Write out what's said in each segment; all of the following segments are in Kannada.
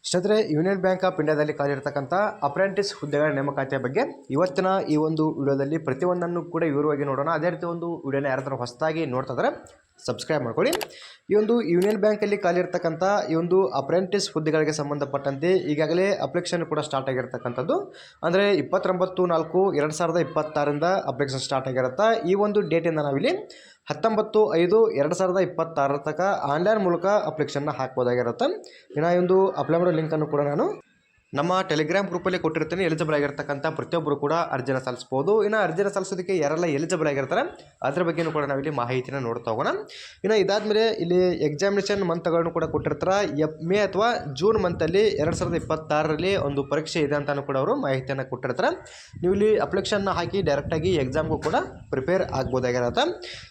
ಸ್ನೇಹಿತರೆ, ಯೂನಿಯನ್ ಬ್ಯಾಂಕ್ ಆಫ್ ಇಂಡಿಯಾದಲ್ಲಿ ಖಾಲಿರ್ತಕ್ಕಂಥ ಅಪ್ರೆಂಟಿಸ್ ಹುದ್ದೆಗಳ ನೇಮಕಾತಿಯ ಬಗ್ಗೆ ಇವತ್ತಿನ ಈ ಒಂದು ವಿಡಿಯೋದಲ್ಲಿ ಪ್ರತಿಯೊಂದನ್ನು ಕೂಡ ವಿವರವಾಗಿ ನೋಡೋಣ. ಅದೇ ರೀತಿ ಒಂದು ವಿಡಿಯೋನ ಯಾರಾದರೂ ಹೊಸದಾಗಿ ನೋಡ್ತಾ ಇದ್ದಾರೆ ಸಬ್ಸ್ಕ್ರೈಬ್ ಮಾಡ್ಕೊಳ್ಳಿ. ಈ ಒಂದು ಯೂನಿಯನ್ ಬ್ಯಾಂಕಲ್ಲಿ ಖಾಲಿರ್ತಕ್ಕಂಥ ಈ ಒಂದು ಅಪ್ರೆಂಟಿಸ್ ಹುದ್ದೆಗಳಿಗೆ ಸಂಬಂಧಪಟ್ಟಂತೆ ಈಗಾಗಲೇ ಅಪ್ಲಿಕೇಶನ್ ಕೂಡ ಸ್ಟಾರ್ಟ್ ಆಗಿರ್ತಕ್ಕಂಥದ್ದು. ಅಂದರೆ 29/4/2026 ಅಪ್ಲಿಕೇಶನ್ ಸ್ಟಾರ್ಟ್ ಆಗಿರುತ್ತೆ. ಈ ಒಂದು ಡೇಟಿಂದ ನಾವಿಲ್ಲಿ 19/5/2026 ತನಕ ಆನ್ಲೈನ್ ಮೂಲಕ ಅಪ್ಲಿಕೇಶನ್ನ ಹಾಕ್ಬೋದಾಗಿರುತ್ತೆ. ಇನ್ನು ಈ ಒಂದು ಅಪ್ಲೈ ಮಾಡೋ ಲಿಂಕನ್ನು ಕೂಡ ನಾನು ನಮ್ಮ ಟೆಲಿಗ್ರಾಮ್ ಗ್ರೂಪಲ್ಲಿ ಕೊಟ್ಟಿರ್ತೀನಿ. ಎಲಿಜಿಬಲ್ ಆಗಿರ್ತಕ್ಕಂಥ ಪ್ರತಿಯೊಬ್ಬರು ಕೂಡ ಅರ್ಜಿನ ಸಲ್ಲಿಸ್ಬೋದು. ಇನ್ನು ಅರ್ಜಿನ ಸಲ್ಲಿಸೋದಕ್ಕೆ ಯಾರೆಲ್ಲ ಎಲಿಜಿಬಲ್ ಆಗಿರ್ತಾರೆ ಅದ್ರ ಬಗ್ಗೆಯೂ ಕೂಡ ನಾವಿಲ್ಲಿ ಮಾಹಿತಿನ ನೋಡ್ತಾ ಹೋಗೋಣ. ಇನ್ನು ಇದಾದಮೇಲೆ ಇಲ್ಲಿ ಎಕ್ಸಾಮಿನೇಷನ್ ಮಂತ್ಗಳನ್ನು ಕೂಡ ಕೊಟ್ಟಿರ್ತಾರೆ. ಮೇ ಅಥವಾ ಜೂನ್ ಮಂತಲ್ಲಿ 2026ರಲ್ಲಿ ಒಂದು ಪರೀಕ್ಷೆ ಇದೆ ಅಂತಲೂ ಕೂಡ ಅವರು ಮಾಹಿತಿಯನ್ನು ಕೊಟ್ಟಿರ್ತಾರೆ. ನೀವು ಇಲ್ಲಿ ಅಪ್ಲಿಕೇಶನ್ನ ಹಾಕಿ ಡೈರೆಕ್ಟಾಗಿ ಎಕ್ಸಾಮ್ಗೂ ಕೂಡ ಪ್ರಿಪೇರ್ ಆಗ್ಬೋದಾಗಿರುತ್ತೆ.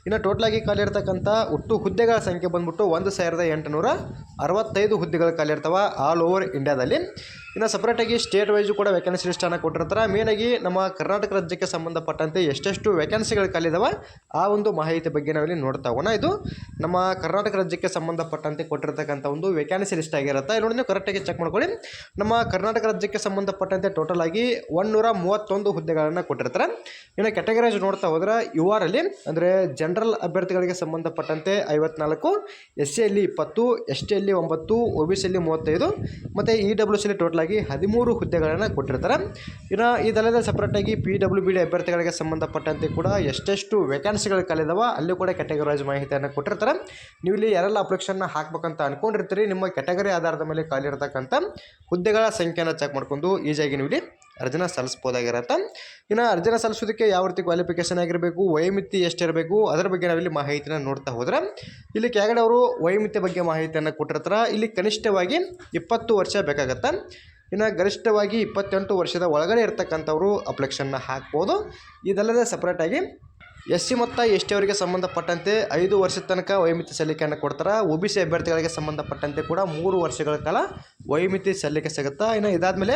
ಇನ್ನು ಟೋಟಲಾಗಿ ಖಾಲಿ ಇರ್ತಕ್ಕಂಥ ಒಟ್ಟು ಹುದ್ದೆಗಳ ಸಂಖ್ಯೆ ಬಂದ್ಬಿಟ್ಟು 1865 ಹುದ್ದೆಗಳು ಖಾಲಿ ಇರ್ತಾವೆ ಆಲ್ ಓವರ್ ಇಂಡಿಯಾದಲ್ಲಿ. ಇನ್ನು ಸಪ್ರೇಟಾಗಿ ಸ್ಟೇಟ್ ವೈಸು ಕೂಡ ವೇಕೆನ್ಸಿ ಲಿಸ್ಟನ್ನು ಕೊಟ್ಟಿರ್ತಾರೆ. ಮೇನಾಗಿ ನಮ್ಮ ಕರ್ನಾಟಕ ರಾಜ್ಯಕ್ಕೆ ಸಂಬಂಧಪಟ್ಟಂತೆ ಎಷ್ಟೆಷ್ಟು ವೇಕೆನ್ಸಿಗಳು ಖಾಲಿದಾವೆ ಆ ಒಂದು ಮಾಹಿತಿ ಬಗ್ಗೆ ನಾವಿಲ್ಲಿ ನೋಡ್ತಾ ಹೋಗೋಣ. ಇದು ನಮ್ಮ ಕರ್ನಾಟಕ ರಾಜ್ಯಕ್ಕೆ ಸಂಬಂಧಪಟ್ಟಂತೆ ಕೊಟ್ಟಿರ್ತಕ್ಕಂಥ ಒಂದು ವೇಕೆನ್ಸಿ ಲಿಸ್ಟ್ ಆಗಿರುತ್ತೆ. ಇಲ್ಲಿ ನೋಡಿ ನೀವು ಕರೆಕ್ಟಾಗಿ ಚೆಕ್ ಮಾಡ್ಕೊಳ್ಳಿ. ನಮ್ಮ ಕರ್ನಾಟಕ ರಾಜ್ಯಕ್ಕೆ ಸಂಬಂಧಪಟ್ಟಂತೆ ಟೋಟಲ್ ಆಗಿ 131 ಹುದ್ದೆಗಳನ್ನು ಕೊಟ್ಟಿರ್ತಾರೆ. ಇನ್ನು ಕ್ಯಾಟಗರೈಸ್ ನೋಡ್ತಾ ಹೋದ್ರೆ ಯುಆರಲ್ಲಿ ಅಂದರೆ ಜನರಲ್ ಅಭ್ಯರ್ಥಿಗಳಿಗೆ ಸಂಬಂಧಪಟ್ಟಂತೆ 54, SC ಯಲ್ಲಿ 20, ST ಯಲ್ಲಿ 9, OBC ಯಲ್ಲಿ 35 ಮತ್ತು EWC ಟೋಟಲ್ ಆಗಿ 13 ಹುದ್ದೆಗಳನ್ನು ಕೊಟ್ಟಿರ್ತಾರೆ. ಇನ್ನು ಇದಲ್ಲದೆ ಸಪ್ರೇಟಾಗಿ PWBD ಅಭ್ಯರ್ಥಿಗಳಿಗೆ ಸಂಬಂಧಪಟ್ಟಂತೆ ಕೂಡ ಎಷ್ಟೆಷ್ಟು ವೇಕೆನ್ಸಿಗಳು ಖಾಲಿದಾವೆ ಅಲ್ಲಿ ಕೂಡ ಕ್ಯಾಟಗರೈಸ್ ಮಾಹಿತಿಯನ್ನು ಕೊಟ್ಟಿರ್ತಾರೆ. ನೀವು ಇಲ್ಲಿ ಯಾರೆಲ್ಲ ಅಪ್ಲಿಕೇಶನ್ನ ಹಾಕಬೇಕಂತ ಅಂದ್ಕೊಂಡಿರ್ತೀರಿ ನಿಮ್ಮ ಕ್ಯಾಟಗರಿ ಆಧಾರದ ಮೇಲೆ ಖಾಲಿ ಇರತಕ್ಕಂಥ ಹುದ್ದೆಗಳ ಸಂಖ್ಯೆಯನ್ನು ಚೆಕ್ ಮಾಡ್ಕೊಂಡು ಈಸಿಯಾಗಿ ನೀವು ಇಲ್ಲಿ ಅರ್ಜಿನ ಸಲ್ಲಿಸ್ಬೋದಾಗಿರುತ್ತೆ. ಇನ್ನು ಅರ್ಜಿನ ಸಲ್ಲಿಸೋದಕ್ಕೆ ಯಾವ ರೀತಿ ಕ್ವಾಲಿಫಿಕೇಷನ್ ಆಗಿರಬೇಕು, ವಯೋಮಿತಿ ಎಷ್ಟಿರಬೇಕು ಅದರ ಬಗ್ಗೆ ನಾವಿಲ್ಲಿ ಮಾಹಿತಿನ ನೋಡ್ತಾ ಹೋದರೆ ಇಲ್ಲಿ ಕೆಳಗಡೆ ಅವರು ವಯೋಮಿತಿ ಬಗ್ಗೆ ಮಾಹಿತಿಯನ್ನು ಕೊಟ್ಟಿರ್ತಾರೆ. ಇಲ್ಲಿ ಕನಿಷ್ಠವಾಗಿ 20 ವರ್ಷ ಬೇಕಾಗತ್ತೆ. ಇನ್ನು ಗರಿಷ್ಠವಾಗಿ 28 ವರ್ಷದ ಒಳಗಡೆ ಇರ್ತಕ್ಕಂಥವ್ರು ಅಪ್ಲಿಕೇಶನ್ನ ಹಾಕ್ಬೋದು. ಇದಲ್ಲದೆ ಸಪ್ರೇಟಾಗಿ SC ಮತ್ತು ST ಅವರಿಗೆ ಸಂಬಂಧಪಟ್ಟಂತೆ 5 ವರ್ಷದ ತನಕ ವಯೋಮಿತಿ ಸಲ್ಲಿಕೆಯನ್ನು ಕೊಡ್ತಾರೆ. OBC ಅಭ್ಯರ್ಥಿಗಳಿಗೆ ಸಂಬಂಧಪಟ್ಟಂತೆ ಕೂಡ 3 ವರ್ಷಗಳ ಕಾಲ ವಯೋಮಿತಿ ಸಲ್ಲಿಕೆ ಸಿಗುತ್ತೆ. ಇನ್ನು ಇದಾದಮೇಲೆ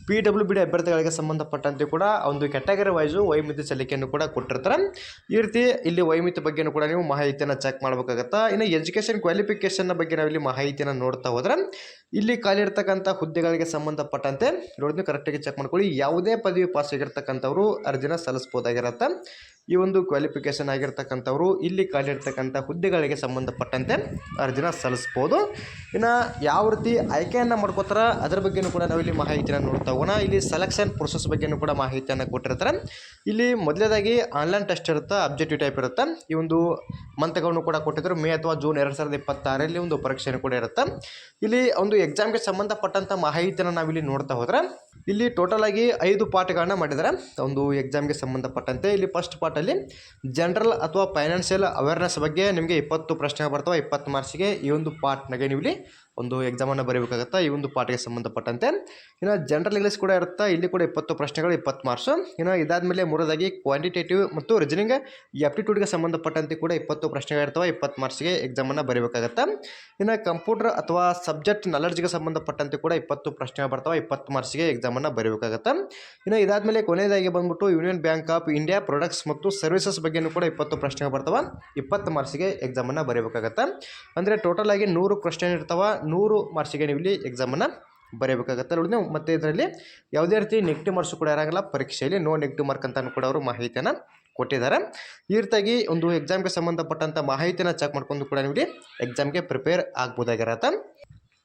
PWBD ಅಭ್ಯರ್ಥಿಗಳಿಗೆ ಸಂಬಂಧಪಟ್ಟಂತೆ ಕೂಡ ಒಂದು ಕ್ಯಾಟಗರಿ ವೈಸು ವಯೋಮಿತಿ ಸಲ್ಲಿಕೆಯನ್ನು ಕೂಡ ಕೊಟ್ಟಿರ್ತಾರೆ. ಈ ರೀತಿ ಇಲ್ಲಿ ವಯೋಮಿತಿ ಬಗ್ಗೆಯೂ ಕೂಡ ನೀವು ಮಾಹಿತಿಯನ್ನು ಚೆಕ್ ಮಾಡಬೇಕಾಗತ್ತೆ. ಇನ್ನು ಎಜುಕೇಷನ್ ಕ್ವಾಲಿಫಿಕೇಷನ್ನ ಬಗ್ಗೆ ನಾವಿಲ್ಲಿ ಮಾಹಿತಿಯನ್ನು ನೋಡ್ತಾ ಹೋದ್ರೆ ಇಲ್ಲಿ ಖಾಲಿ ಇರ್ತಕ್ಕಂಥ ಹುದ್ದೆಗಳಿಗೆ ಸಂಬಂಧಪಟ್ಟಂತೆ ನೋಡಿ ಕರೆಕ್ಟಾಗಿ ಚೆಕ್ ಮಾಡ್ಕೊಳ್ಳಿ. ಯಾವುದೇ ಪದವಿ ಪಾಸ್ ಆಗಿರ್ತಕ್ಕಂಥವ್ರು ಅರ್ಜಿನ ಸಲ್ಲಿಸ್ಬೋದಾಗಿರುತ್ತೆ. ಈ ಒಂದು ಕ್ವಾಲಿಫಿಕೇಷನ್ ಆಗಿರ್ತಕ್ಕಂಥವ್ರು ಇಲ್ಲಿ ಖಾಲಿ ಇರ್ತಕ್ಕಂಥ ಹುದ್ದೆಗಳಿಗೆ ಸಂಬಂಧಪಟ್ಟಂತೆ ಅರ್ಜಿನ ಸಲ್ಲಿಸ್ಬೋದು. ಇನ್ನು ಯಾವ ರೀತಿ ಆಯ್ಕೆಯನ್ನು ಮಾಡ್ಕೋತಾರೆ ಅದರ ಬಗ್ಗೆಯೂ ಕೂಡ ನಾವಿಲ್ಲಿ ಮಾಹಿತಿಯನ್ನು ನೋಡ್ತಾ ಹೋಗೋಣ. ಇಲ್ಲಿ ಸೆಲೆಕ್ಷನ್ ಪ್ರೊಸೆಸ್ ಬಗ್ಗೆಯೂ ಕೂಡ ಮಾಹಿತಿಯನ್ನು ಕೊಟ್ಟಿರ್ತಾರೆ. ಇಲ್ಲಿ ಮೊದಲೇದಾಗಿ ಆನ್ಲೈನ್ ಟೆಸ್ಟ್ ಇರುತ್ತೆ, ಅಬ್ಜೆಕ್ಟಿವ್ ಟೈಪ್ ಇರುತ್ತೆ. ಈ ಒಂದು ಮಂತ್ಗಳನ್ನು ಕೂಡ ಕೊಟ್ಟಿದ್ರು. ಮೇ ಅಥವಾ ಜೂನ್ 2026ರಲ್ಲಿ ಒಂದು ಪರೀಕ್ಷೆಯನ್ನು ಕೂಡ ಇರುತ್ತೆ. ಇಲ್ಲಿ ಒಂದು ಎಕ್ಸಾಮ್ಗೆ ಸಂಬಂಧಪಟ್ಟಂಥ ಮಾಹಿತಿಯನ್ನು ನಾವಿಲ್ಲಿ ನೋಡ್ತಾ ಹೋದರೆ ಇಲ್ಲಿ ಟೋಟಲ್ ಆಗಿ 5 ಪಾಠಗಳನ್ನ ಮಾಡಿದ್ದಾರೆ ಒಂದು ಎಕ್ಸಾಮ್ಗೆ ಸಂಬಂಧಪಟ್ಟಂತೆ. ಇಲ್ಲಿ ಫಸ್ಟ್ ಪಾರ್ಟಲ್ಲಿ ಜನರಲ್ ಅಥವಾ ಫೈನಾನ್ಷಿಯಲ್ ಅವೇರ್ನೆಸ್ ಬಗ್ಗೆ ನಿಮಗೆ 20 ಪ್ರಶ್ನೆಗಳು ಬರ್ತವೆ 20 ಮಾರ್ಕ್ಸಿಗೆ. ಈ ಒಂದು ಪಾರ್ಟ್ನಾಗೆ ನೀವು ಇಲ್ಲಿ ಒಂದು ಎಕ್ಸಾಮನ್ನು ಬರೀಬೇಕಾಗುತ್ತೆ ಈ ಒಂದು ಪಾಠಕ್ಕೆ ಸಂಬಂಧಪಟ್ಟಂತೆ. ಇನ್ನು ಜನರಲ್ ಇಂಗ್ಲೀಷ್ ಕೂಡ ಇರುತ್ತೆ. ಇಲ್ಲಿ ಕೂಡ 20 ಪ್ರಶ್ನೆಗಳು 20 ಮಾರ್ಕ್ಸು. ಇನ್ನು ಇದಾದಮೇಲೆ ಮೂರದಾಗಿ ಕ್ವಾಂಟಿಟೇಟಿವ್ ಮತ್ತು ರೀಸನಿಂಗ್ ಆಪ್ಟಿಟ್ಯೂಡ್ಗೆ ಸಂಬಂಧಪಟ್ಟಂತೆ ಕೂಡ 20 ಪ್ರಶ್ನೆಗಳು ಇರ್ತವೆ 20 ಮಾರ್ಕ್ಸಿಗೆ ಎಕ್ಸಾಮನ್ನು ಬರೀಬೇಕಾಗುತ್ತೆ. ಇನ್ನು ಕಂಪ್ಯೂಟರ್ ಅಥವಾ ಸಬ್ಜೆಕ್ಟ್ ನಾಲೆಡ್ಜ್ಗೆ ಸಂಬಂಧಪಟ್ಟಂತೆ ಕೂಡ 20 ಪ್ರಶ್ನೆಗಳು ಬರ್ತವೆ 20 ಮಾರ್ಕ್ಸಿಗೆ ಎಕ್ಸಾಮನ್ನು ಬರೀಬೇಕಾಗುತ್ತೆ. ಇನ್ನು ಇದಾದಮೇಲೆ ಕೊನೆಯದಾಗಿ ಬಂದ್ಬಿಟ್ಟು union bank of India products ಮತ್ತು ಸರ್ವಿಸಸ್ ಬಗ್ಗೆಯೂ ಕೂಡ 20 ಪ್ರಶ್ನೆಗಳು ಬರ್ತವೆ 20 ಮಾರ್ಕ್ಸಿಗೆ ಎಕ್ಸಾಮನ್ನು ಬರೀಬೇಕಾಗುತ್ತೆ. ಅಂದರೆ ಟೋಟಲ್ ಆಗಿ 100 ಕ್ವಶ್ಚನ್ ಇರ್ತವೆ 100 ಮಾರ್ಕ್ಸಿಗೆ ನೀವು ಇಲ್ಲಿ ಎಕ್ಸಾಮನ್ನು ಬರೀಬೇಕಾಗುತ್ತೆ ನೋಡಿ. ಮತ್ತು ಇದರಲ್ಲಿ ಯಾವುದೇ ರೀತಿ ನೆಗೆಟಿವ್ ಮಾರ್ಕ್ಸ್ ಕೂಡ ಇರೋಂಗಿಲ್ಲ ಪರೀಕ್ಷೆಯಲ್ಲಿ. ನೋ ನೆಗೆಟಿವ್ ಮಾರ್ಕ್ ಅಂತ ಕೂಡ ಅವರು ಮಾಹಿತಿಯನ್ನು ಕೊಟ್ಟಿದ್ದಾರೆ. ಈ ರೀತಿಯಾಗಿ ಒಂದು ಎಕ್ಸಾಮ್ಗೆ ಸಂಬಂಧಪಟ್ಟಂಥ ಮಾಹಿತಿನ ಚೆಕ್ ಮಾಡ್ಕೊಂಡು ಕೂಡ ನೀವು ಎಕ್ಸಾಮ್ಗೆ ಪ್ರಿಪೇರ್ ಆಗ್ಬೋದಾಗಿರತ್ತೆ.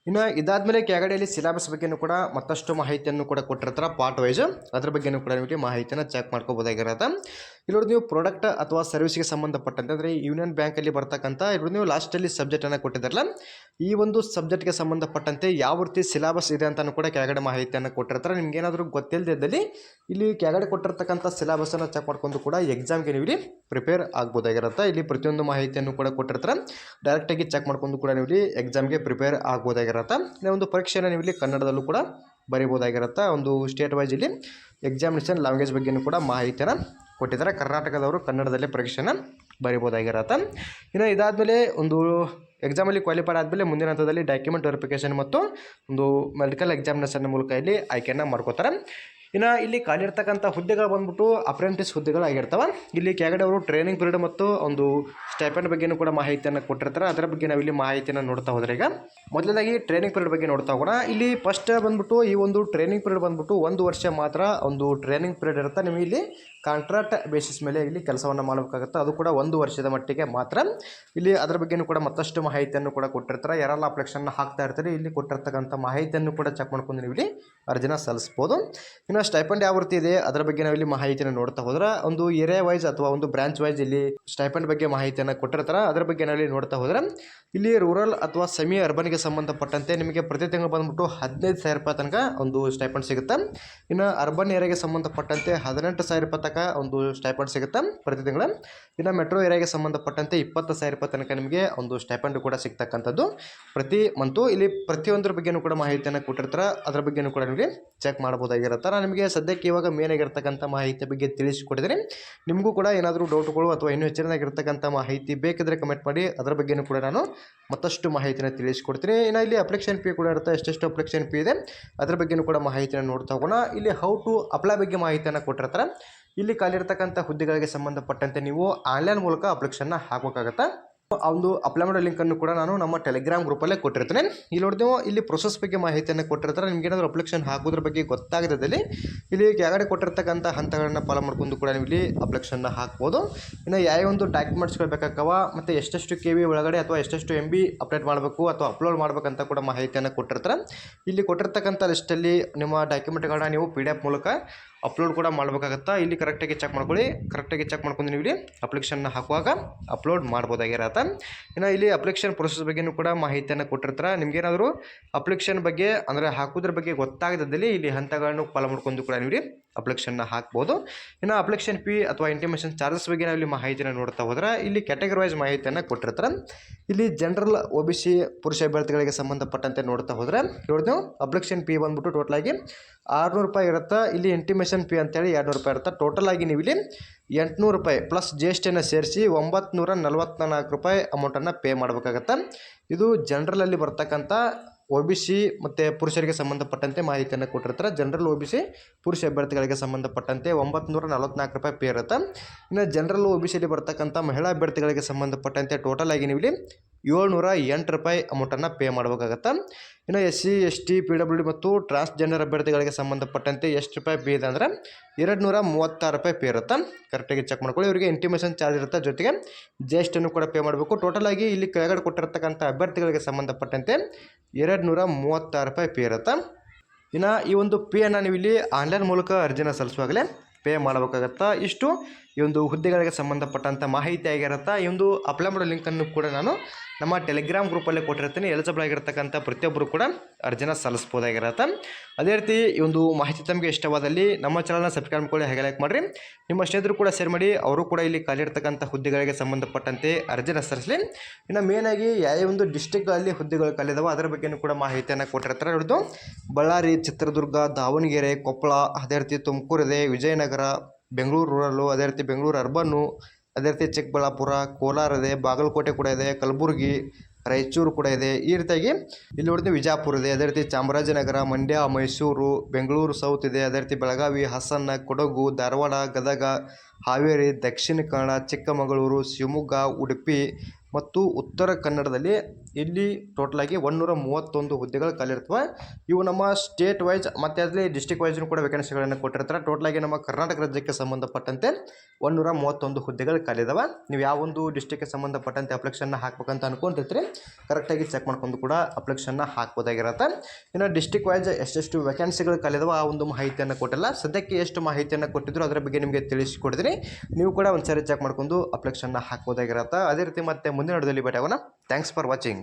ಇನ್ನು ಇದಾದಮೇಲೆ ಕೆಳಗಡೆಯಲ್ಲಿ ಸಿಲೆಬಸ್ ಬಗ್ಗೆಯೂ ಕೂಡ ಮತ್ತಷ್ಟು ಮಾಹಿತಿಯನ್ನು ಕೂಡ ಕೊಟ್ಟಿರ್ತಾರೆ ಪಾರ್ಟ್ ವೈಸು. ಅದ್ರ ಬಗ್ಗೆಯೂ ಕೂಡ ನಿಮಗೆ ಮಾಹಿತಿಯನ್ನು ಚೆಕ್ ಮಾಡ್ಕೋಬೋದಾಗಿರುತ್ತೆ. ಇಲ್ಲಿ ನೀವು ಪ್ರಾಡಕ್ಟ್ ಅಥವಾ ಸರ್ವಿಸ್ಗೆ ಸಂಬಂಧಪಟ್ಟಂತೆ ಅಂದರೆ ಯೂನಿಯನ್ ಬ್ಯಾಂಕಲ್ಲಿ ಬರ್ತಕ್ಕಂಥ ಇಲ್ಲಿ ನೀವು ಲಾಸ್ಟಲ್ಲಿ ಸಬ್ಜೆಕ್ಟನ್ನು ಕೊಟ್ಟಿದ್ದಾರಲ್ಲ ಈ ಒಂದು ಸಬ್ಜೆಕ್ಟ್ಗೆ ಸಂಬಂಧಪಟ್ಟಂತೆ ಯಾವ ರೀತಿ ಸಿಲೆಬಸ್ ಇದೆ ಅಂತಲೂ ಕೂಡ ಕೆಳಗಡೆ ಮಾಹಿತಿಯನ್ನು ಕೊಟ್ಟಿರ್ತಾರೆ. ನಿಮಗೇನಾದರೂ ಗೊತ್ತಿಲ್ಲದಿದ್ದಲ್ಲಿ ಇಲ್ಲಿ ಕೆಳಗಡೆ ಕೊಟ್ಟಿರ್ತಕ್ಕಂಥ ಸಿಲೆಬಸನ್ನು ಚೆಕ್ ಮಾಡ್ಕೊಂಡು ಕೂಡ ಎಕ್ಸಾಮ್ಗೆ ನೀವು ಇಲ್ಲಿ ಪ್ರಿಪೇರ್ ಆಗ್ಬೋದಾಗಿರುತ್ತೆ. ಇಲ್ಲಿ ಪ್ರತಿಯೊಂದು ಮಾಹಿತಿಯನ್ನು ಕೂಡ ಕೊಟ್ಟಿರ್ತಾರೆ. ಡೈರೆಕ್ಟಾಗಿ ಚೆಕ್ ಮಾಡ್ಕೊಂಡು ಕೂಡ ನೀವು ಇಲ್ಲಿ ಎಕ್ಸಾಮ್ಗೆ ಪ್ರಿಪೇರ್ ಆಗ್ಬೋದಾಗಿರುತ್ತೆ. ಒಂದು ಪರೀಕ್ಷೆಯನ್ನು ನೀವು ಇಲ್ಲಿ ಕನ್ನಡದಲ್ಲೂ ಕೂಡ ಬರೀಬೋದಾಗಿರುತ್ತೆ. ಒಂದು ಸ್ಟೇಟ್ ವೈಸ್ ಇಲ್ಲಿ ಎಕ್ಸಾಮಿನೇಷನ್ ಲ್ಯಾಂಗ್ವೇಜ್ ಬಗ್ಗೆಯೂ ಕೂಡ ಮಾಹಿತಿಯನ್ನು ಕೊಟ್ಟಿದ್ದಾರೆ. ಕರ್ನಾಟಕದವರು ಕನ್ನಡದಲ್ಲಿ ಪರೀಕ್ಷೆನ ಬರೀಬೋದಾಗಿರುತ್ತೆ. ಇನ್ನು ಇದಾದಮೇಲೆ ಒಂದು ಎಕ್ಸಾಮಲ್ಲಿ ಕ್ವಾಲಿಫೈಡ್ ಆದಮೇಲೆ ಮುಂದಿನ ಹಂತದಲ್ಲಿ ಡಾಕ್ಯುಮೆಂಟ್ ವೆರಿಫಿಕೇಷನ್ ಮತ್ತು ಒಂದು ಮೆಡಿಕಲ್ ಎಕ್ಸಾಮಿನೇಷನ್ ಮೂಲಕ ಇಲ್ಲಿ ಆಯ್ಕೆಯನ್ನು ಮಾಡ್ಕೋತಾರೆ. ಇನ್ನು ಇಲ್ಲಿ ಖಾಲಿ ಇರ್ತಕ್ಕಂಥ ಹುದ್ದೆಗಳು ಬಂದ್ಬಿಟ್ಟು ಅಪ್ರೆಂಟಿಸ್ ಹುದ್ದೆಗಳಾಗಿರ್ತವೆ. ಇಲ್ಲಿ ಕೆಳಗಡೆ ಅವರು ಟ್ರೈನಿಂಗ್ ಪೀರಿಯಡ್ ಮತ್ತು ಒಂದು ಸ್ಟೈಪೆಂಡ್ ಬಗ್ಗೆನೂ ಕೂಡ ಮಾಹಿತಿಯನ್ನು ಕೊಟ್ಟಿರ್ತಾರೆ. ಅದರ ಬಗ್ಗೆ ನಾವಿಲ್ಲಿ ಮಾಹಿತಿಯನ್ನು ನೋಡ್ತಾ ಹೋದ್ರೆ ಈಗ ಮೊದಲನೇದಾಗಿ ಟ್ರೈನಿಂಗ್ ಪೀರಿಯಡ್ ಬಗ್ಗೆ ನೋಡ್ತಾ ಹೋಗೋಣ. ಇಲ್ಲಿ ಫಸ್ಟ್ ಬಂದ್ಬಿಟ್ಟು ಈ ಒಂದು ಟ್ರೈನಿಂಗ್ ಪೀರಿಯಡ್ ಬಂದ್ಬಿಟ್ಟು 1 ವರ್ಷ ಮಾತ್ರ ಒಂದು ಟ್ರೈನಿಂಗ್ ಪೀರಿಯಡ್ ಇರುತ್ತೆ. ನಿಮಗೆ ಇಲ್ಲಿ ಕಾಂಟ್ರಾಕ್ಟ್ ಬೇಸಿಸ್ ಮೇಲೆ ಇಲ್ಲಿ ಕೆಲಸವನ್ನು ಮಾಡಬೇಕಾಗುತ್ತೆ, ಅದು ಕೂಡ 1 ವರ್ಷದ ಮಟ್ಟಿಗೆ ಮಾತ್ರ. ಇಲ್ಲಿ ಅದರ ಬಗ್ಗೆನೂ ಕೂಡ ಮತ್ತಷ್ಟು ಮಾಹಿತಿಯನ್ನು ಕೂಡ ಕೊಟ್ಟಿರ್ತಾರೆ. ಯಾರೆಲ್ಲ ಅಪ್ಲಿಕೇಶನ್ ಹಾಕ್ತಾ ಇರ್ತಾರೆ ಇಲ್ಲಿ ಕೊಟ್ಟಿರ್ತಕ್ಕಂಥ ಮಾಹಿತಿಯನ್ನು ಕೂಡ ಚೆಕ್ ಮಾಡ್ಕೊಂಡು ನೀವು ಇಲ್ಲಿ ಅರ್ಜಿನ ಸಲ್ಲಿಸ್ಬೋದು. ಇನ್ನು ಸ್ಟೈಪೆಂಡ್ ಯಾವ ರೀತಿ ಇದೆ ಅದರ ಬಗ್ಗೆ ನಾವು ಇಲ್ಲಿ ಮಾಹಿತಿಯನ್ನು ನೋಡ್ತಾ ಹೋದ್ರೆ ಒಂದು ಏರಿಯಾ ವೈಸ್ ಅಥವಾ ಒಂದು ಬ್ರಾಂಚ್ ವೈಸ್ ಇಲ್ಲಿ ಸ್ಟೈಪೆಂಡ್ ಬಗ್ಗೆ ಮಾಹಿತಿಯನ್ನು ಕೊಟ್ಟಿರ್ತಾರೆ. ಅದರ ಬಗ್ಗೆ ನಾವಿಲ್ಲಿ ನೋಡ್ತಾ ಹೋದ್ರೆ ಇಲ್ಲಿ ರೂರಲ್ ಅಥವಾ ಸೆಮಿ ಅರ್ಬನ್ಗೆ ಸಂಬಂಧಪಟ್ಟಂತೆ ನಿಮಗೆ ಪ್ರತಿ ತಿಂಗಳು ಬಂದ್ಬಿಟ್ಟು 15,000 ರೂಪಾಯಿ ತನಕ ಒಂದು ಸ್ಟೈಪೆಂಡ್ ಸಿಗುತ್ತೆ. ಇನ್ನು ಅರ್ಬನ್ ಏರಿಯಾಗೆ ಸಂಬಂಧಪಟ್ಟಂತೆ 18,000 ರೂಪಾಯಿ ತನಕ ಒಂದು ಸ್ಟೈಪೆಂಡ್ ಸಿಗುತ್ತೆ ಪ್ರತಿ ತಿಂಗಳು. ಇನ್ನು ಮೆಟ್ರೋ ಏರಿಯಾಗೆ ಸಂಬಂಧಪಟ್ಟಂತೆ 20,000 ರೂಪಾಯಿ ತನಕ ನಿಮಗೆ ಒಂದು ಸ್ಟೈಪೆಂಡ್ ಕೂಡ ಸಿಗ್ತಕ್ಕಂಥದ್ದು ಪ್ರತಿ ಮಂತು. ಇಲ್ಲಿ ಪ್ರತಿಯೊಂದರ ಬಗ್ಗೆನೂ ಕೂಡ ಮಾಹಿತಿಯನ್ನು ಕೊಟ್ಟಿರ್ತಾರೆ, ಅದರ ಬಗ್ಗೆನೂ ಕೂಡ ನಿಮಗೆ ಚೆಕ್ ಮಾಡ್ಬೋದಾಗಿರುತ್ತೆ. ನಾನು ನಿಮಗೆ ಸದ್ಯಕ್ಕೆ ಇವಾಗ ಮೇನ್ ಆಗಿರ್ತಕ್ಕಂಥ ಮಾಹಿತಿ ಬಗ್ಗೆ ತಿಳಿಸಿಕೊಟ್ಟಿದ್ದೀನಿ. ನಿಮಗೂ ಕೂಡ ಏನಾದರೂ ಡೌಟ್ಗಳು ಅಥವಾ ಇನ್ನೂ ಹೆಚ್ಚಿನದಾಗಿರ್ತಕ್ಕಂಥ ಮಾಹಿತಿ ಬೇಕಿದ್ರೆ ಕಮೆಂಟ್ ಮಾಡಿ, ಅದರ ಬಗ್ಗೆನೂ ಕೂಡ ನಾನು ಮತ್ತಷ್ಟು ಮಾಹಿತಿನ ತಿಳಿಸ್ಕೊಡ್ತೀನಿ. ಇನ್ನು ಇಲ್ಲಿ ಅಪ್ಲಿಕೇಶನ್ ಫೀ ಕೂಡ ಇರುತ್ತೆ, ಎಷ್ಟೆಷ್ಟು ಅಪ್ಲಿಕೇಶನ್ ಫೀ ಇದೆ ಅದರ ಬಗ್ಗೆನೂ ಕೂಡ ಮಾಹಿತಿಯನ್ನು ನೋಡ್ತಾ ಹೋಗೋಣ. ಇಲ್ಲಿ ಹೌ ಟು ಅಪ್ಲೈ ಬಗ್ಗೆ ಮಾಹಿತಿಯನ್ನು ಕೊಟ್ಟಿರ್ತಾರೆ. ಇಲ್ಲಿ ಖಾಲಿರ್ತಕ್ಕಂಥ ಹುದ್ದೆಗಳಿಗೆ ಸಂಬಂಧಪಟ್ಟಂತೆ ನೀವು ಆನ್ಲೈನ್ ಮೂಲಕ ಅಪ್ಲಿಕೇಶನ್ನ ಹಾಕಬೇಕಾಗತ್ತೆ. ಆ ಒಂದು ಅಪ್ಲೈ ಮಾಡೋ ಲಿಂಕನ್ನು ಕೂಡ ನಾನು ನಮ್ಮ ಟೆಲಿಗ್ರಾಮ್ ಗ್ರೂಪಲ್ಲೇ ಕೊಟ್ಟಿರ್ತೀನಿ. ಇಲ್ಲಿ ನೋಡಿದೆವು ಇಲ್ಲಿ ಪ್ರೊಸೆಸ್ ಬಗ್ಗೆ ಮಾಹಿತಿಯನ್ನು ಕೊಟ್ಟಿರ್ತಾರೆ. ನಿಮ್ಗೆ ಏನಾದರೂ ಅಪ್ಲಿಕೇಶನ್ ಹಾಕೋದ್ರ ಬಗ್ಗೆ ಗೊತ್ತಾಗದಲ್ಲಿ ಇಲ್ಲಿ ಕೆಳಗಡೆ ಕೊಟ್ಟಿರ್ತಕ್ಕಂಥ ಹಂತಗಳನ್ನು ಫಾಲೋ ಮಾಡ್ಕೊಂಡು ಕೂಡ ನೀವು ಇಲ್ಲಿ ಅಪ್ಲಿಕೇಶನ್ನ ಹಾಕ್ಬೋದು. ಇನ್ನು ಯಾವ ಒಂದು ಡಾಕ್ಯುಮೆಂಟ್ಸ್ಗಳು ಬೇಕಾಗವ ಮತ್ತು ಎಷ್ಟೆಷ್ಟು KB ಒಳಗಡೆ ಅಥವಾ ಎಷ್ಟೆಷ್ಟು MB ಅಪ್ಡೇಟ್ ಮಾಡಬೇಕು ಅಥವಾ ಅಪ್ಲೋಡ್ ಮಾಡಬೇಕಂತ ಕೂಡ ಮಾಹಿತಿಯನ್ನು ಕೊಟ್ಟಿರ್ತಾರೆ. ಇಲ್ಲಿ ಕೊಟ್ಟಿರ್ತಕ್ಕಂಥ ಲಿಸ್ಟಲ್ಲಿ ನಿಮ್ಮ ಡಾಕ್ಯುಮೆಂಟ್ಗಳನ್ನ ನೀವು PDF ಮೂಲಕ ಅಪ್ಲೋಡ್ ಕೂಡ ಮಾಡಬೇಕಾಗತ್ತಾ. ಇಲ್ಲಿ ಕರೆಕ್ಟಾಗಿ ಚೆಕ್ ಮಾಡ್ಕೊಳ್ಳಿ. ಕರೆಕ್ಟಾಗಿ ಚೆಕ್ ಮಾಡ್ಕೊಂಡು ನೀವು ಇಲ್ಲಿ ಅಪ್ಲಿಕೇಶನ್ನ ಹಾಕುವಾಗ ಅಪ್ಲೋಡ್ ಮಾಡ್ಬೋದಾಗಿರತ್ತೆ. ಇನ್ನು ಇಲ್ಲಿ ಅಪ್ಲಿಕೇಶನ್ ಪ್ರೊಸೆಸ್ ಬಗ್ಗೆನೂ ಕೂಡ ಮಾಹಿತಿಯನ್ನು ಕೊಟ್ಟಿರ್ತಾರೆ. ನಿಮಗೇನಾದರೂ ಅಪ್ಲಿಕೇಶನ್ ಬಗ್ಗೆ ಅಂದರೆ ಹಾಕೋದ್ರ ಬಗ್ಗೆ ಗೊತ್ತಾಗದಲ್ಲಿ ಇಲ್ಲಿ ಹಂತಗಳನ್ನು ಫಾಲೋ ಮಾಡ್ಕೊಂಡು ಕೂಡ ನೀವು ಅಪ್ಲಿಕೇಶನ್ನ ಹಾಕ್ಬೋದು. ಇನ್ನು ಅಪ್ಲಿಕೇಶನ್ ಫೀ ಅಥವಾ ಇಂಟಿಮೇಷನ್ ಚಾರ್ಜಸ್ ಬಗ್ಗೆ ನಾವು ಇಲ್ಲಿ ಮಾಹಿತಿಯನ್ನು ನೋಡ್ತಾ ಹೋದ್ರೆ ಇಲ್ಲಿ ಕ್ಯಾಟಗರಿ ವೈಸ್ ಮಾಹಿತಿಯನ್ನು ಕೊಟ್ಟಿರ್ತಾರೆ. ಇಲ್ಲಿ ಜನರಲ್ OBC ಪುರುಷ ಅಭ್ಯರ್ಥಿಗಳಿಗೆ ಸಂಬಂಧಪಟ್ಟಂತೆ ನೋಡ್ತಾ ಹೋದರೆ ನೋಡಿದ್ವಿ ಅಪ್ಲಿಕೇಶನ್ ಫೀ ಬಂದ್ಬಿಟ್ಟು ಟೋಟಲಾಗಿ 600 ರೂಪಾಯಿ ಇರುತ್ತೆ. ಇಲ್ಲಿ ಇಂಟಿಮೇಷನ್ ಫೀ ಅಂತೇಳಿ 200 ರೂಪಾಯಿ ಇರುತ್ತೆ. ಟೋಟಲ್ ಆಗಿ ನೀವು ಇಲ್ಲಿ 800 ರೂಪಾಯಿ ಪ್ಲಸ್ GSTಯನ್ನು ಸೇರಿಸಿ 944 ರೂಪಾಯಿ ಅಮೌಂಟನ್ನು ಪೇ ಮಾಡಬೇಕಾಗತ್ತೆ. ಇದು ಜನರಲಲ್ಲಿ ಬರ್ತಕ್ಕಂಥ OBC ಮತ್ತು ಪುರುಷರಿಗೆ ಸಂಬಂಧಪಟ್ಟಂತೆ ಮಾಹಿತಿಯನ್ನು ಕೊಟ್ಟಿರ್ತಾರೆ. ಜನರಲ್ OBC ಪುರುಷ ಅಭ್ಯರ್ಥಿಗಳಿಗೆ ಸಂಬಂಧಪಟ್ಟಂತೆ 944 ರೂಪಾಯಿ ಪೇ ಇರುತ್ತೆ. ಇನ್ನು ಜನರಲ್ OBCಯಲ್ಲಿ ಬರ್ತಕ್ಕಂಥ ಮಹಿಳಾ ಅಭ್ಯರ್ಥಿಗಳಿಗೆ ಸಂಬಂಧಪಟ್ಟಂತೆ ಟೋಟಲ್ ಆಗಿ ನೀವು ಇಲ್ಲಿ 708 ರೂಪಾಯಿ ಅಮೌಂಟನ್ನು ಪೇ ಮಾಡಬೇಕಾಗತ್ತೆ. ಇನ್ನು SC ST PWD ಮತ್ತು ಟ್ರಾನ್ಸ್ಜೆಂಡರ್ ಅಭ್ಯರ್ಥಿಗಳಿಗೆ ಸಂಬಂಧಪಟ್ಟಂತೆ ಎಷ್ಟು ರೂಪಾಯಿ ಪೇ ಇದೆ ಅಂದರೆ 236 ರೂಪಾಯಿ ಪೇ ಇರುತ್ತೆ. ಕರೆಕ್ಟಾಗಿ ಚೆಕ್ ಮಾಡ್ಕೊಳ್ಳಿ. ಇವರಿಗೆ ಇಂಟಿಮೇಷನ್ ಚಾರ್ಜ್ ಇರುತ್ತೆ, ಜೊತೆಗೆ GSTಯನ್ನು ಕೂಡ ಪೇ ಮಾಡಬೇಕು. ಟೋಟಲ್ ಆಗಿ ಇಲ್ಲಿ ಕೆಳಗಡೆ ಕೊಟ್ಟಿರ್ತಕ್ಕಂಥ ಅಭ್ಯರ್ಥಿಗಳಿಗೆ ಸಂಬಂಧಪಟ್ಟಂತೆ 236 ರೂಪಾಯಿ ಪೇ ಇರುತ್ತೆ. ಇನ್ನು ಈ ಒಂದು ಪೇಯನ್ನು ನೀವು ಇಲ್ಲಿ ಆನ್ಲೈನ್ ಮೂಲಕ ಅರ್ಜಿನ ಸಲ್ಲಿಸುವಾಗಲೇ ಪೇ ಮಾಡಬೇಕಾಗತ್ತಾ. ಇಷ್ಟು ಈ ಒಂದು ಹುದ್ದೆಗಳಿಗೆ ಸಂಬಂಧಪಟ್ಟಂಥ ಮಾಹಿತಿ ಆಗಿರುತ್ತೆ. ಈ ಒಂದು ಅಪ್ಲೈ ಮಾಡೋ ಲಿಂಕನ್ನು ಕೂಡ ನಾನು ನಮ್ಮ ಟೆಲಿಗ್ರಾಮ್ ಗ್ರೂಪಲ್ಲೇ ಕೊಟ್ಟಿರ್ತೀನಿ. ಎಲಿಜಿಬಲ್ ಆಗಿರ್ತಕ್ಕಂಥ ಪ್ರತಿಯೊಬ್ಬರು ಕೂಡ ಅರ್ಜಿನ ಸಲ್ಲಿಸ್ಬೋದಾಗಿರುತ್ತೆ. ಅದೇ ರೀತಿ ಈ ಒಂದು ಮಾಹಿತಿ ತಮಗೆ ಇಷ್ಟವಾದಲ್ಲಿ ನಮ್ಮ ಚಾನಲ್ನ ಸಬ್ಸ್ಕ್ರೈಬ್ ಮಾಡ್ಕೊಳ್ಳಿ, ಹಾಗೆ ಲೈಕ್ ಮಾಡಿರಿ. ನಿಮ್ಮ ಸ್ನೇಹಿತರು ಕೂಡ ಶೇರ್ ಮಾಡಿ, ಅವರು ಕೂಡ ಇಲ್ಲಿ ಖಾಲಿರ್ತಕ್ಕಂಥ ಹುದ್ದೆಗಳಿಗೆ ಸಂಬಂಧಪಟ್ಟಂತೆ ಅರ್ಜಿನ ಸಲ್ಲಿಸಲಿ. ಇನ್ನು ಮೇನಾಗಿ ಯಾವ ಒಂದು ಡಿಸ್ಟಿಕ್ಗಳಲ್ಲಿ ಹುದ್ದೆಗಳು ಖಾಲಿದಾವೆ ಅದರ ಬಗ್ಗೆಯೂ ಕೂಡ ಮಾಹಿತಿಯನ್ನು ಕೊಟ್ಟಿರ್ತಾರೆ. ನೋಡಿದ್ದು ಬಳ್ಳಾರಿ, ಚಿತ್ರದುರ್ಗ, ದಾವಣಗೆರೆ, ಕೊಪ್ಪಳ, ಅದೇ ರೀತಿ ತುಮಕೂರು ಇದೆ, ವಿಜಯನಗರ, ಬೆಂಗಳೂರು ರೂರಲ್ಲು, ಅದೇ ರೀತಿ ಬೆಂಗಳೂರು ಅರ್ಬನ್ನು, ಅದೇ ರೀತಿ ಚಿಕ್ಕಬಳ್ಳಾಪುರ, ಕೋಲಾರ ಇದೆ, ಬಾಗಲಕೋಟೆ ಕೂಡ ಇದೆ, ಕಲಬುರಗಿ, ರಾಯಚೂರು ಕೂಡ ಇದೆ. ಈ ರೀತಿಯಾಗಿ ಇಲ್ಲಿ ನೋಡಿದ್ರೆ ವಿಜಯಪುರ ಇದೆ, ಅದೇ ರೀತಿ ಚಾಮರಾಜನಗರ, ಮಂಡ್ಯ, ಮೈಸೂರು, ಬೆಂಗಳೂರು ಸೌತ್ ಇದೆ, ಅದೇ ರೀತಿ ಬೆಳಗಾವಿ, ಹಾಸನ, ಕೊಡಗು, ಧಾರವಾಡ, ಗದಗ, ಹಾವೇರಿ, ದಕ್ಷಿಣ ಕನ್ನಡ, ಚಿಕ್ಕಮಗಳೂರು, ಶಿವಮೊಗ್ಗ, ಉಡುಪಿ ಮತ್ತು ಉತ್ತರ ಕನ್ನಡದಲ್ಲಿ ಇಲ್ಲಿ ಟೋಟಲಾಗಿ 131 ಹುದ್ದೆಗಳು ಖಾಲಿರ್ತವೆ. ಇವು ನಮ್ಮ ಸ್ಟೇಟ್ ವೈಸ್ ಮತ್ತು ಅದರಲ್ಲಿ ಡಿಸ್ಟಿಕ್ ವೈಸ್ನು ಕೂಡ ವೇಕೆನ್ಸಿಗಳನ್ನು ಕೊಟ್ಟಿರ್ತಾರೆ. ಟೋಟಲಾಗಿ ನಮ್ಮ ಕರ್ನಾಟಕ ರಾಜ್ಯಕ್ಕೆ ಸಂಬಂಧಪಟ್ಟಂತೆ 131 ಹುದ್ದೆಗಳು ಖಾಲಿದಾವೆ. ನೀವು ಯಾವ ಒಂದು ಡಿಸ್ಟಿಕ್ಗೆ ಸಂಬಂಧಪಟ್ಟಂತೆ ಅಪ್ಲಿಕೇಶನ್ನ ಹಾಕ್ಬೇಕಂತ ಅನ್ಕೊಂಡಿರ್ತೀರಿ ಕರೆಕ್ಟಾಗಿ ಚೆಕ್ ಮಾಡ್ಕೊಂಡು ಕೂಡ ಅಪ್ಲಿಕೇಶನ್ನ ಹಾಕ್ಬೋದಾಗಿರುತ್ತೆ. ಇನ್ನು ಡಿಸ್ಟಿಕ್ ವೈಸ್ ಎಷ್ಟೆಷ್ಟು ವೇಕೆನ್ಸಿಗಳು ಖಾಲಿದಾವೆ ಆ ಒಂದು ಮಾಹಿತಿಯನ್ನು ಕೊಟ್ಟಿಲ್ಲ. ಸದ್ಯಕ್ಕೆ ಎಷ್ಟು ಮಾಹಿತಿಯನ್ನು ಕೊಟ್ಟಿದ್ರು ಅದರ ಬಗ್ಗೆ ನಿಮಗೆ ತಿಳಿಸಿಕೊಡ್ತೀನಿ. ನೀವು ಕೂಡ ಒಂದ್ಸರಿ ಚೆಕ್ ಮಾಡ್ಕೊಂಡು ಅಪ್ಲಿಕೇಶನ್ನ ಹಾಕ್ಬೋದಾಗಿರುತ್ತೆ. ಅದೇ ರೀತಿ ಮತ್ತೆ ಮುಂದಿನ ವಿಡಿಯೋದಲ್ಲಿ ಭೇಟಿ ಆಗೋಣ. Thanks for watching.